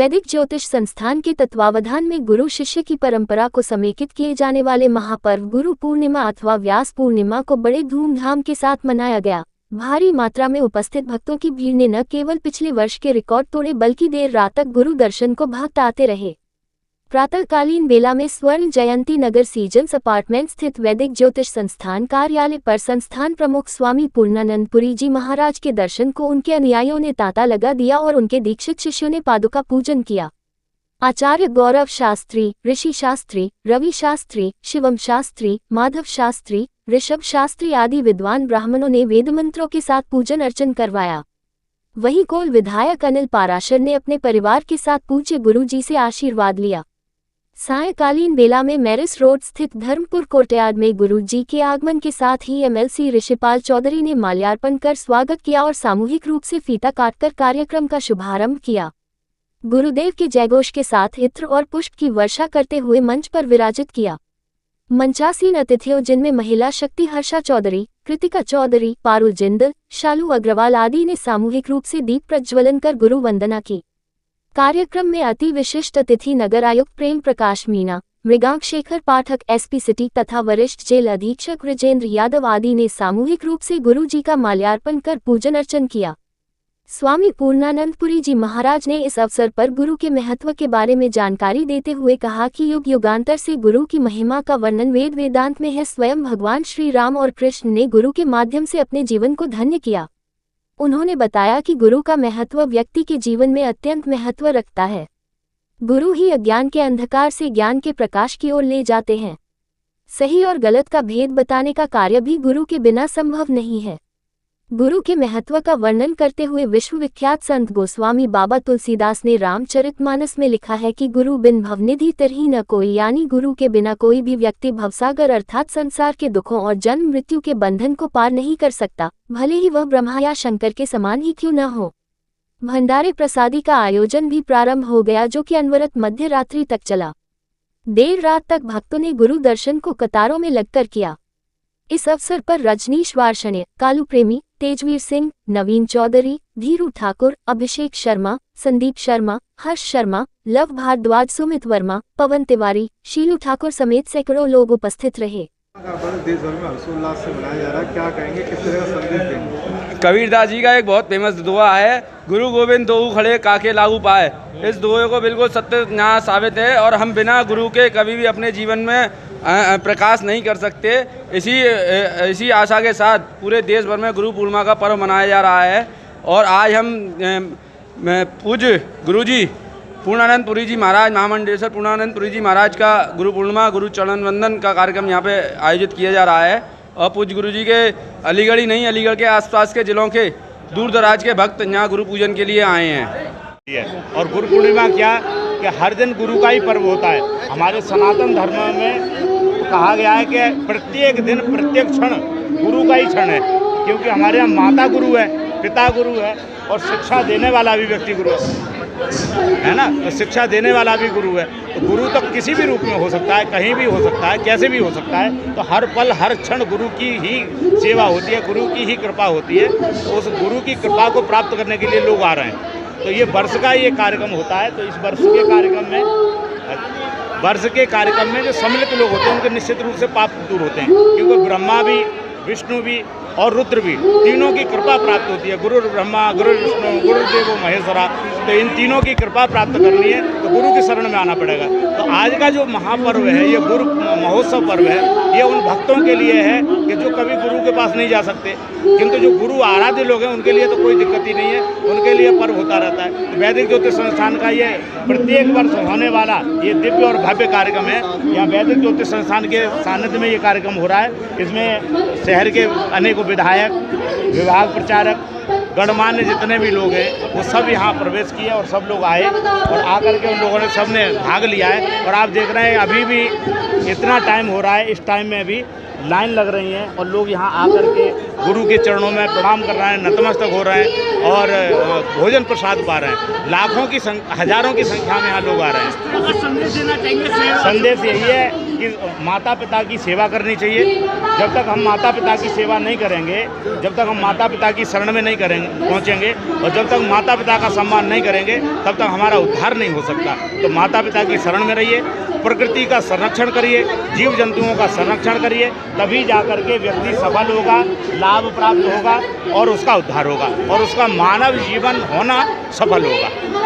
वैदिक ज्योतिष संस्थान के तत्वावधान में गुरु शिष्य की परंपरा को समेकित किए जाने वाले महापर्व गुरु पूर्णिमा अथवा व्यास पूर्णिमा को बड़े धूमधाम के साथ मनाया गया। भारी मात्रा में उपस्थित भक्तों की भीड़ ने न केवल पिछले वर्ष के रिकॉर्ड तोड़े बल्कि देर रात तक गुरु दर्शन को भक्त आते रहे। प्रातःकालीन बेला में स्वर्ण जयंती नगर सीजन्स अपार्टमेंट स्थित वैदिक ज्योतिष संस्थान कार्यालय पर संस्थान प्रमुख स्वामी पूर्णानंदपुरी जी महाराज के दर्शन को उनके अनुयायियों ने तांता लगा दिया और उनके दीक्षित शिष्यों ने पादुका पूजन किया। आचार्य गौरव शास्त्री, ऋषि शास्त्री, रवि शास्त्री, शिवम शास्त्री, माधव शास्त्री, ऋषभ शास्त्री आदि विद्वान ब्राह्मणों ने वेद मंत्रों के साथ पूजन अर्चन करवाया। वहीं कोल विधायक अनिल पाराशर ने अपने परिवार के साथ पूज्य गुरु जी से आशीर्वाद लिया। सायंकालीन बेला में मैरिस रोड स्थित धर्मपुर कोर्टयार्ड में गुरुजी के आगमन के साथ ही एमएलसी ऋषिपाल चौधरी ने माल्यार्पण कर स्वागत किया और सामूहिक रूप से फीता काटकर कार्यक्रम का शुभारंभ किया। गुरुदेव के जयघोष के साथ इत्र और पुष्प की वर्षा करते हुए मंच पर विराजित किया। मंचासीन अतिथियों जिनमें महिला शक्ति हर्षा चौधरी, कृतिका चौधरी, पारुल जिंदल, शालू अग्रवाल आदि ने सामूहिक रूप से दीप प्रज्वलन कर गुरु वंदना की। कार्यक्रम में अति विशिष्ट अतिथि नगर आयुक्त प्रेम प्रकाश मीणा, मृगांक शेखर पाठक एसपी सिटी तथा वरिष्ठ जेल अधीक्षक विजेंद्र यादव आदि ने सामूहिक रूप से गुरु जी का माल्यार्पण कर पूजन अर्चन किया। स्वामी पूर्णानंदपुरी जी महाराज ने इस अवसर पर गुरु के महत्व के बारे में जानकारी देते हुए कहा कि युग युगांतर से गुरु की महिमा का वर्णन वेद वेदांत में है। स्वयं भगवान श्री राम और कृष्ण ने गुरु के माध्यम से अपने जीवन को धन्य किया। उन्होंने बताया कि गुरु का महत्व व्यक्ति के जीवन में अत्यंत महत्व रखता है। गुरु ही अज्ञान के अंधकार से ज्ञान के प्रकाश की ओर ले जाते हैं। सही और गलत का भेद बताने का कार्य भी गुरु के बिना संभव नहीं है। गुरु के महत्व का वर्णन करते हुए विश्वविख्यात संत गोस्वामी बाबा तुलसीदास ने रामचरितमानस में लिखा है कि गुरु बिन भवनिधि तरही न कोई, यानी गुरु के बिना कोई भी व्यक्ति भवसागर अर्थात संसार के दुखों और जन्म मृत्यु के बंधन को पार नहीं कर सकता, भले ही वह ब्रह्मा या शंकर के समान ही क्यों न हो। भंडारे प्रसादी का आयोजन भी प्रारंभ हो गया, जो कि अनवरत मध्य रात्रि तक चला। देर रात तक भक्तों ने गुरु दर्शन को कतारों में लगकर किया। इस अवसर पर रजनीश वार्षण्य, कालू प्रेमी, तेजवीर सिंह, नवीन चौधरी, धीरू ठाकुर, अभिषेक शर्मा, संदीप शर्मा, हर्ष शर्मा, लव भारद्वाज, सुमित वर्मा, पवन तिवारी, शीलू ठाकुर समेत सैकड़ों लोग उपस्थित रहे। देश भर में हर्षोल्लास से मनाया जा रहा है, क्या कहेंगे, किस तरह का संदेश देंगे? कबीरदास जी का एक बहुत फेमस दुआ है, गुरु गोविंद दोऊ खड़े काके लागू पाए। इस दुए को बिल्कुल सत्य न्याय साबित है और हम बिना गुरु के कभी भी अपने जीवन में प्रकाश नहीं कर सकते। इसी आशा के साथ पूरे देश भर में गुरु पूर्णिमा का पर्व मनाया जा रहा है और आज हम पूज्य गुरुजी पूर्णानंदपुरी जी महाराज, महामंडलेश्वर पूर्णानंदपुरी जी महाराज का गुरु पूर्णिमा गुरु चरण वंदन का कार्यक्रम यहाँ पे आयोजित किया जा रहा है और पूज्य गुरु जी के अलीगढ़ ही नहीं, अलीगढ़ के आसपास के जिलों के दूर दराज के भक्त यहाँ गुरु पूजन के लिए आए हैं। और गुरु पूर्णिमा क्या कि हर दिन गुरु का ही पर्व होता है। हमारे सनातन धर्म में कहा गया है कि प्रत्येक दिन प्रत्येक क्षण गुरु का ही क्षण है, क्योंकि हमारे यहाँ माता गुरु है, पिता गुरु है और शिक्षा देने वाला भी व्यक्ति गुरु है ना। तो शिक्षा देने वाला भी गुरु है। तो गुरु तो किसी भी रूप में हो सकता है, कहीं भी हो सकता है, कैसे भी हो सकता है। तो हर पल हर क्षण गुरु की ही सेवा होती है, गुरु की ही कृपा होती है। तो उस गुरु की कृपा को प्राप्त करने के लिए लोग आ रहे हैं। तो ये वर्ष का ये कार्यक्रम होता है। तो इस वर्ष के कार्यक्रम में जो सम्मिलित लोग होते हैं उनके निश्चित रूप से पाप दूर होते हैं, क्योंकि ब्रह्मा भी, विष्णु भी और रुद्र भी, तीनों की कृपा प्राप्त होती है। गुरु ब्रह्मा, गुरु विष्णु, गुरुदेव महेश्वरा। तो इन तीनों की कृपा प्राप्त करनी है तो गुरु की शरण में आना पड़ेगा। तो आज का जो महापर्व है, ये गुरु महोत्सव पर्व है, ये उन भक्तों के लिए है कि जो कभी गुरु के पास नहीं जा सकते, किंतु जो गुरु आराध्य लोग हैं उनके लिए तो कोई दिक्कत ही नहीं है, उनके लिए पर्व होता रहता है। तो वैदिक ज्योतिष संस्थान का ये प्रत्येक वर्ष होने वाला ये दिव्य और भव्य कार्यक्रम है। यहाँ वैदिक ज्योतिष संस्थान के सानिध्य में ये कार्यक्रम हो रहा है। इसमें शहर के अनेकों विधायक, विभाग प्रचारक, गणमान्य जितने भी लोग हैं वो सब यहाँ प्रवेश किए और सब लोग आए और आकर के उन लोगों ने सब ने भाग लिया है। और आप देख रहे हैं अभी भी इतना टाइम हो रहा है, इस टाइम में भी लाइन लग रही है और लोग यहाँ आकर के गुरु के चरणों में प्रणाम कर रहे हैं, नतमस्तक हो रहे हैं और भोजन प्रसाद पा रहे हैं। लाखों की हजारों की संख्या में यहाँ लोग आ रहे हैं। संदेश यही है कि माता पिता की सेवा करनी चाहिए। जब तक हम माता पिता की सेवा नहीं करेंगे, जब तक हम माता पिता की शरण में नहीं पहुँचेंगे और जब तक माता पिता का सम्मान नहीं करेंगे तब तक हमारा उद्धार नहीं हो सकता। तो माता पिता की शरण में रहिए, प्रकृति का संरक्षण करिए, जीव जंतुओं का संरक्षण करिए, तभी जाकर के व्यक्ति सफल होगा, लाभ प्राप्त होगा और उसका उद्धार होगा और उसका मानव जीवन होना सफल होगा।